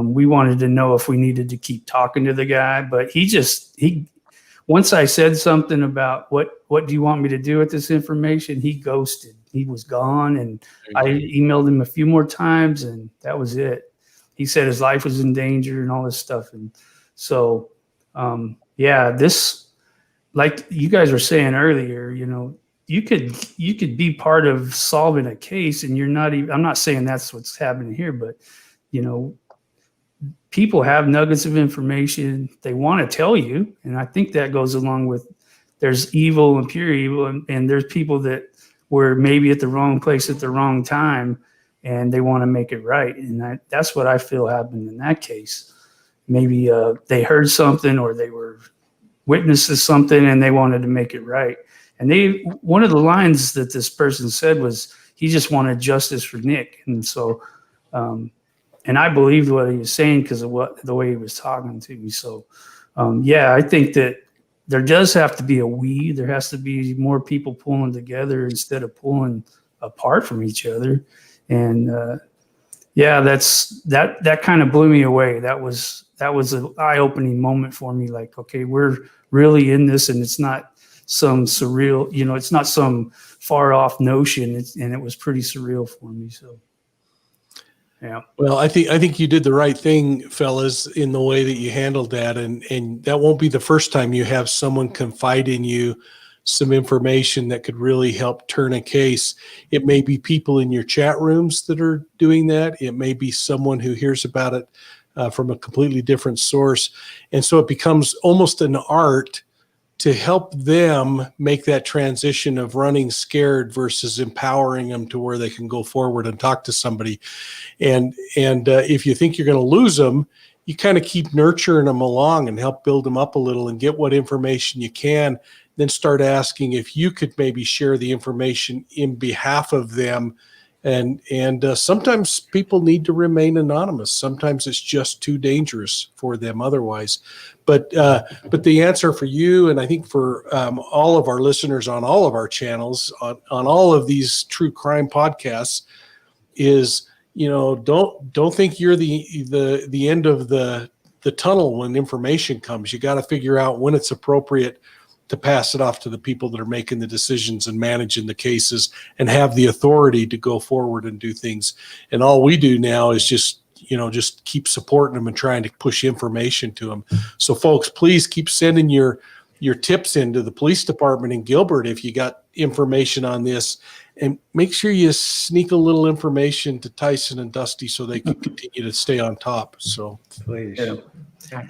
we wanted to know if we needed to keep talking to the guy. But once I said something about what do you want me to do with this information, he ghosted. He was gone, and I emailed him a few more times, and that was it. He said his life was in danger and all this stuff. And so, this, like you guys were saying earlier, you could be part of solving a case, and you're not even. I'm not saying that's what's happening here, but people have nuggets of information they want to tell you, and I think that goes along with there's evil and pure evil, and there's people that were maybe at the wrong place at the wrong time, and they want to make it right. And that's what I feel happened in that case. Maybe they heard something, or they were witness to something, and they wanted to make it right. And one of the lines that this person said was, he just wanted justice for Nick. And so, and I believed what he was saying because of the way he was talking to me. So, yeah, I think that there does have to be there has to be more people pulling together instead of pulling apart from each other. And yeah, that kind of blew me away. That was an eye-opening moment for me. Like, okay, we're really in this, and it's not some surreal, it's not some far off notion. And it was pretty surreal for me. So, yeah. Well, I think you did the right thing, fellas, in the way that you handled that. And that won't be the first time you have someone confide in you some information that could really help turn a case. It may be people in your chat rooms that are doing that. It may be someone who hears about it from a completely different source. And so it becomes almost an art to help them make that transition of running scared versus empowering them to where they can go forward and talk to somebody. And if you think you're going to lose them, you kind of keep nurturing them along and help build them up a little and get what information you can, then start asking if you could maybe share the information in behalf of them. And sometimes people need to remain anonymous. Sometimes it's just too dangerous for them otherwise. But the answer for you, and I think for all of our listeners on all of our channels, on all of these true crime podcasts, is, don't think you're the end of the tunnel when information comes. You got to figure out when it's appropriate to pass it off to the people that are making the decisions and managing the cases and have the authority to go forward and do things. And all we do now is just keep supporting them and trying to push information to them. So folks, please keep sending your tips into the police department in Gilbert if you got information on this, and make sure you sneak a little information to Tyson and Dusty so they can continue to stay on top. So Please. Yeah.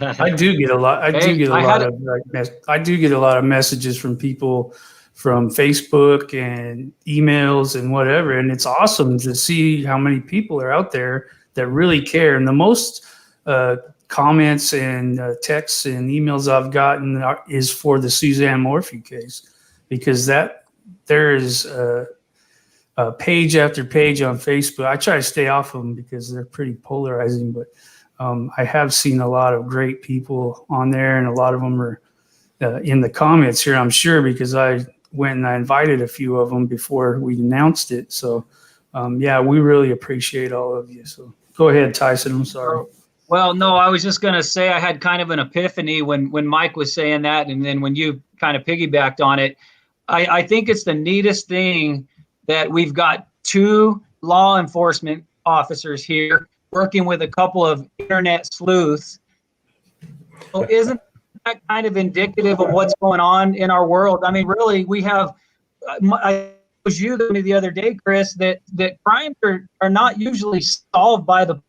I do get a lot. I do get a lot of messages from people from Facebook and emails and whatever. And it's awesome to see how many people are out there that really care. And the most comments and texts and emails I've gotten is for the Suzanne Morphew case, because there is page after page on Facebook. I try to stay off of them because they're pretty polarizing, but I have seen a lot of great people on there, and a lot of them are in the comments here, I'm sure, because I went and I invited a few of them before we announced it. So, yeah, we really appreciate all of you. So go ahead, Tyson. I'm sorry. Well, no, I was just going to say I had kind of an epiphany when Mike was saying that, and then when you kind of piggybacked on it. I think it's the neatest thing that we've got two law enforcement officers here working with a couple of internet sleuths. So isn't that kind of indicative of what's going on in our world? I mean, really, we have, I was you the other day, Chris, that crimes are not usually solved by the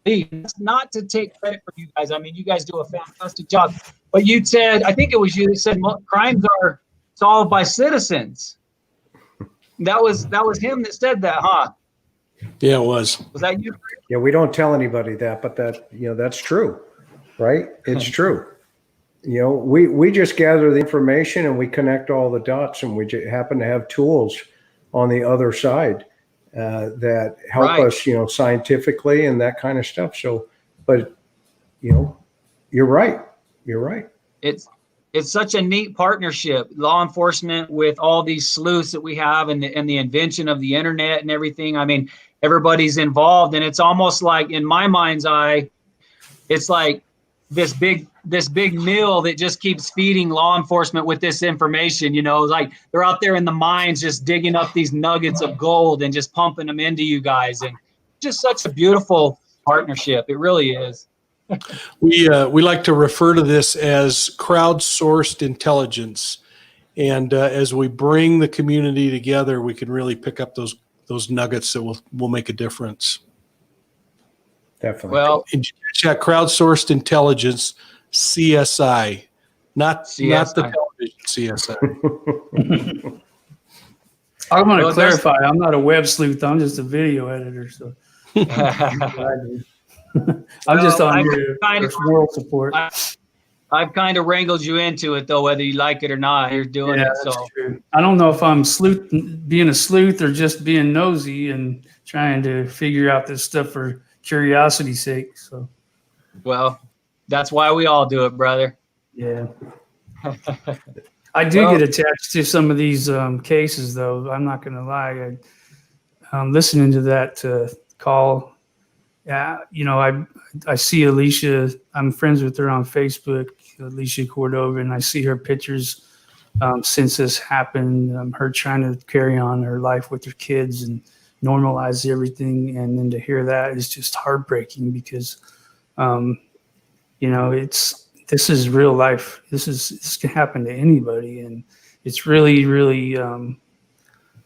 police. That's not to take credit for you guys. I mean, you guys do a fantastic job. But you said, I think it was you that said crimes are solved by citizens. That was him that said that, huh? Yeah, it was. Was that you? Yeah, we don't tell anybody that, but that's true, right? It's true. We just gather the information and we connect all the dots, and we happen to have tools on the other side that help us, scientifically and that kind of stuff. So, but you're right. You're right. It's such a neat partnership, law enforcement with all these sleuths that we have, and the invention of the internet and everything. I mean, everybody's involved, and it's almost like, in my mind's eye, it's like this big meal that just keeps feeding law enforcement with this information. Like they're out there in the mines just digging up these nuggets of gold and just pumping them into you guys, and just such a beautiful partnership. It really is. We like to refer to this as crowdsourced intelligence, and as we bring the community together, we can really pick up those nuggets that will make a difference. Definitely. Well, in chat, crowdsourced intelligence, CSI, not the Vision CSI. I want to Well, clarify. I'm not a web sleuth. I'm just a video editor. So I'm just on here for moral support. I've kind of wrangled you into it, though, whether you like it or not. You're doing it, so. That's true. I don't know if I'm being a sleuth or just being nosy and trying to figure out this stuff for curiosity's sake. So, Well, that's why we all do it, brother. yeah. I do get attached to some of these cases, though. I'm not going to lie. I'm listening to that call. Yeah, I see Alicia. I'm friends with her on Facebook, Alicia Cordova, and I see her pictures since this happened. Her trying to carry on her life with her kids and normalize everything, and then to hear that is just heartbreaking because, this is real life. This can happen to anybody, and it's really, really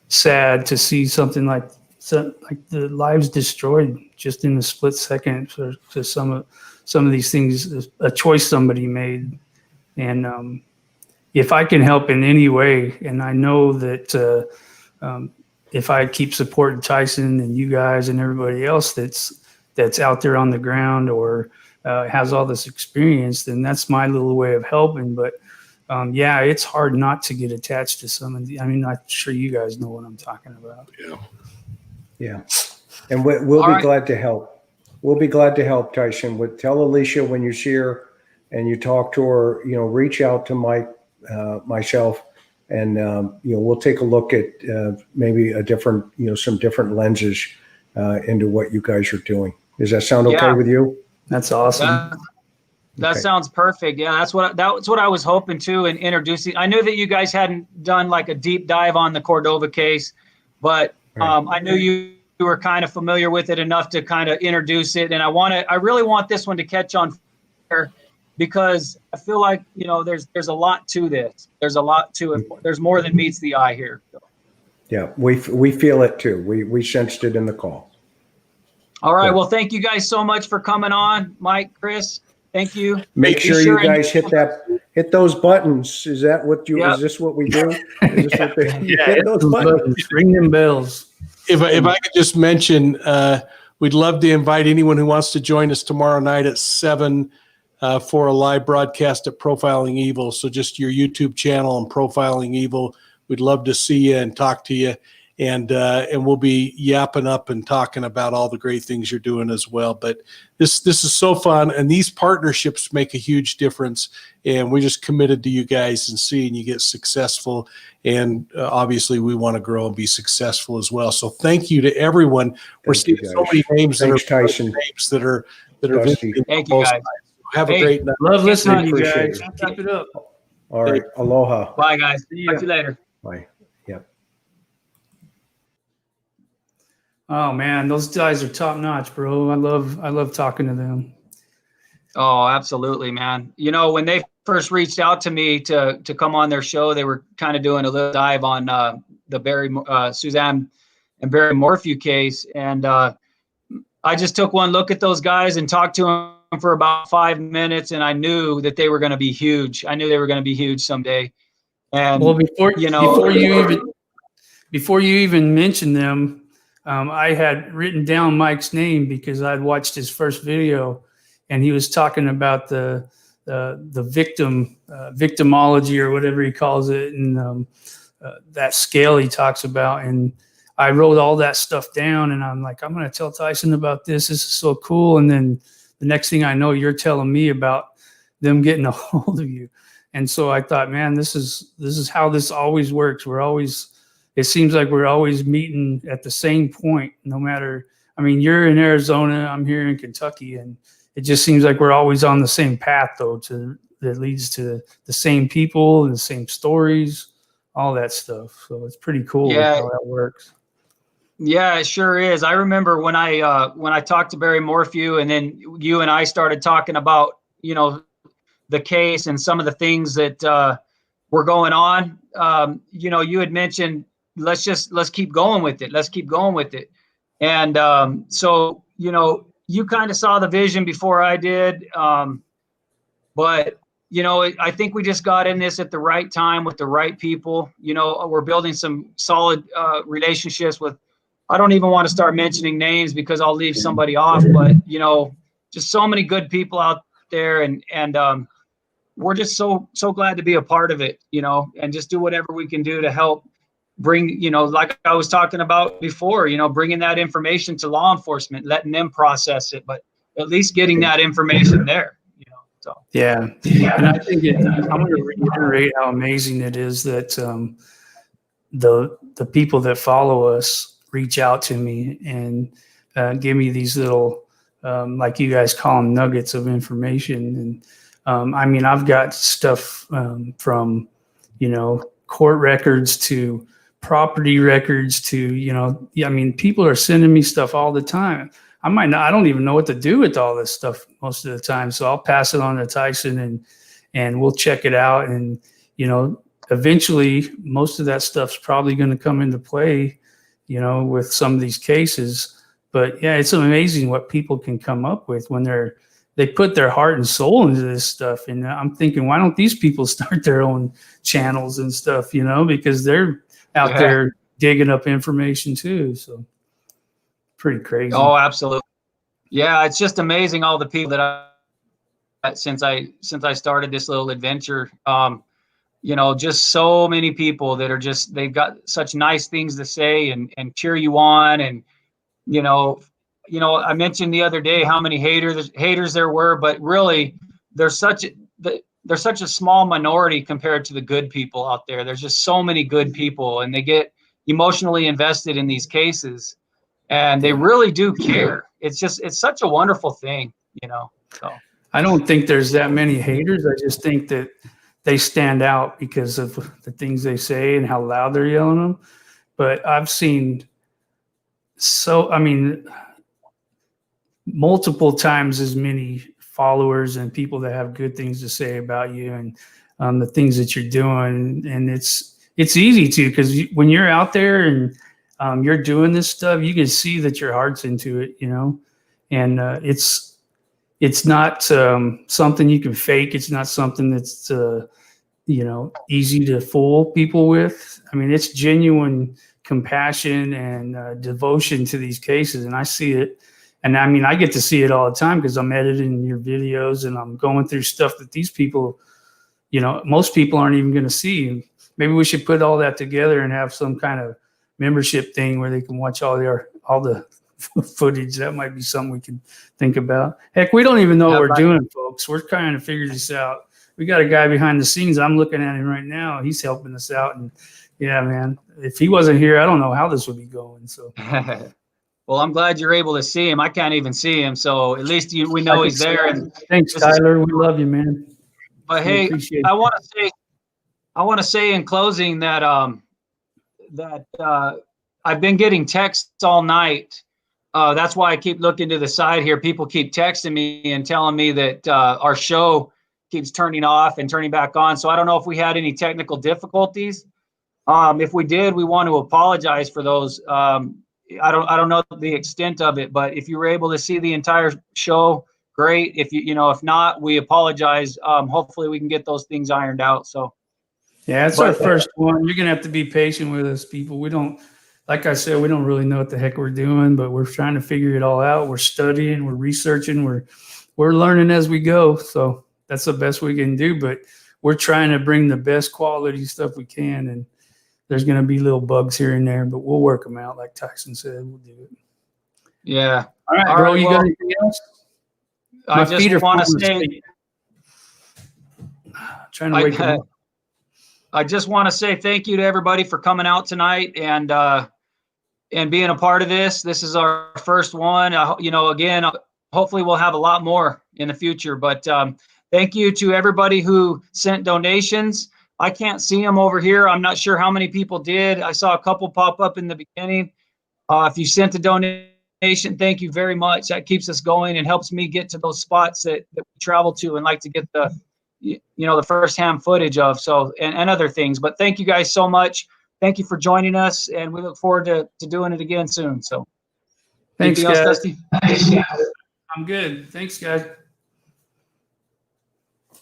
sad to see something like the lives destroyed just in a split second to some of these things, a choice somebody made. And if I can help in any way, and I know that if I keep supporting Tyson and you guys and everybody else that's out there on the ground or has all this experience, then that's my little way of helping. But it's hard not to get attached to some of the, I'm sure you guys know what I'm talking about. Yeah. And we'll be glad to help. We'll be glad to help, Tyson. Tell Alicia when you see her and you talk to her, reach out to Mike, myself, and, we'll take a look at maybe a different, some different lenses into what you guys are doing. Does that sound okay with you? That's awesome. That sounds perfect. Yeah, that's what I was hoping to in introducing. I knew that you guys hadn't done like a deep dive on the Cordova case, but I knew you were kind of familiar with it enough to kind of introduce it. And I really want this one to catch on fire because I feel like, there's a lot to this. There's a lot to it. There's more than meets the eye here. Yeah, we feel it too. We sensed it in the call. All right. Well, thank you guys so much for coming on, Mike, Chris. Thank you. Make sure you guys hit those buttons. Is that what is this what we do? Is this what hit those buttons. Ring them bells. If I could just mention, we'd love to invite anyone who wants to join us tomorrow night at 7 for a live broadcast at Profiling Evil. So just your YouTube channel and Profiling Evil. We'd love to see you and talk to you. And we'll be yapping up and talking about all the great things you're doing as well. But this is so fun, and these partnerships make a huge difference. And we're just committed to you guys and seeing you get successful. And obviously, we want to grow and be successful as well. So thank you to everyone. We're seeing so many names Tyson. that are visiting. Thank you, guys. Have a great night. Love listening to you guys. It. Keep it up. All right. Aloha. Bye, guys. See you later. Bye. Yep. Oh man, those guys are top notch, bro. I love talking to them. Oh, absolutely, man. When they first reached out to me to come on their show, they were kind of doing a little dive on the Suzanne and Barry Morphew case. And I just took one look at those guys and talked to them for about 5 minutes. And I knew that they were going to be huge. I knew they were going to be huge someday. And well, before you even mention them, I had written down Mike's name because I'd watched his first video, and he was talking about the victimology or whatever he calls it, and that scale he talks about. And I wrote all that stuff down, and I'm like, I'm going to tell Tyson about this. This is so cool. And then the next thing I know, you're telling me about them getting a hold of you. And so I thought, man, this is how this always works. It seems like we're always meeting at the same point, no matter, you're in Arizona, I'm here in Kentucky, and it just seems like we're always on the same path, though, that leads to the same people and the same stories, all that stuff. So it's pretty cool how that works. Yeah, it sure is. I remember when I talked to Barry Morphew, and then you and I started talking about, the case and some of the things that were going on. You had mentioned, let's keep going with it. Let's keep going with it. And so, you kind of saw the vision before I did. But, I think we just got in this at the right time with the right people. We're building some solid relationships with, I don't even want to start mentioning names because I'll leave somebody off, but, just so many good people out there. And we're just so glad to be a part of it, and just do whatever we can do to help bring, like I was talking about before, bringing that information to law enforcement, letting them process it, but at least getting that information there, so. Yeah. And I think I'm going to reiterate how amazing it is that the people that follow us reach out to me and give me these little, like you guys call them, nuggets of information. And I mean, I've got stuff from, court records to property records to, I mean, people are sending me stuff all the time. I don't even know what to do with all this stuff most of the time. So I'll pass it on to Tyson and we'll check it out. And, eventually most of that stuff's probably going to come into play, with some of these cases. But yeah, it's amazing what people can come up with when they put their heart and soul into this stuff. And I'm thinking, why don't these people start their own channels and stuff, because they're out there digging up information too. So pretty crazy. Oh, absolutely. Yeah. It's just amazing. All the people that since I started this little adventure, just so many people that are they've got such nice things to say and cheer you on. And, I mentioned the other day how many haters there were, but really there's such a small minority compared to the good people out there. There's just so many good people, and they get emotionally invested in these cases, and they really do care. It's such a wonderful thing, so. I don't think there's that many haters. I just think that they stand out because of the things they say and how loud they're yelling them. But I've seen multiple times as many followers and people that have good things to say about you and the things that you're doing. And it's easy to, because when you're out there and you're doing this stuff, you can see that your heart's into it, and it's not something you can fake. It's not something that's, easy to fool people with. I mean, it's genuine compassion and devotion to these cases. And I see it. And I mean, I get to see it all the time because I'm editing your videos and I'm going through stuff that these people, most people aren't even going to see. Maybe we should put all that together and have some kind of membership thing where they can watch all the footage. That might be something we can think about. Heck, we don't even know what we're doing, folks. We're trying to figure this out. We got a guy behind the scenes. I'm looking at him right now. He's helping us out. And yeah, man, if he wasn't here, I don't know how this would be going. So, well, I'm glad you're able to see him. I can't even see him. So at least we know he's there. And thanks, Tyler. We love you, man. But hey, I want to say in closing that, I've been getting texts all night. That's why I keep looking to the side here. People keep texting me and telling me that our show keeps turning off and turning back on. So I don't know if we had any technical difficulties. If we did, we want to apologize for those. I don't know the extent of it, but if you were able to see the entire show, great. If if not, we apologize. Hopefully we can get those things ironed out. So yeah, it's our first one. You're gonna have to be patient with us, people. Like I said, we don't really know what the heck we're doing, but we're trying to figure it all out. We're studying, we're researching, we're learning as we go. So that's the best we can do, but we're trying to bring the best quality stuff we can. And there's going to be little bugs here and there, but we'll work them out. Like Tyson said, we'll do it. Yeah. All right, bro. You got anything else? I just want to say, trying to wake up. I just want to say thank you to everybody for coming out tonight and being a part of this. This is our first one. Again, hopefully we'll have a lot more in the future, but thank you to everybody who sent donations. I can't see them over here. I'm not sure how many people did. I saw a couple pop up in the beginning. If you sent a donation, thank you very much. That keeps us going and helps me get to those spots that we travel to and like to get the firsthand footage of. So, and other things. But thank you guys so much. Thank you for joining us, and we look forward to doing it again soon. So, thanks, guys. Dusty? I'm good. Thanks, guys.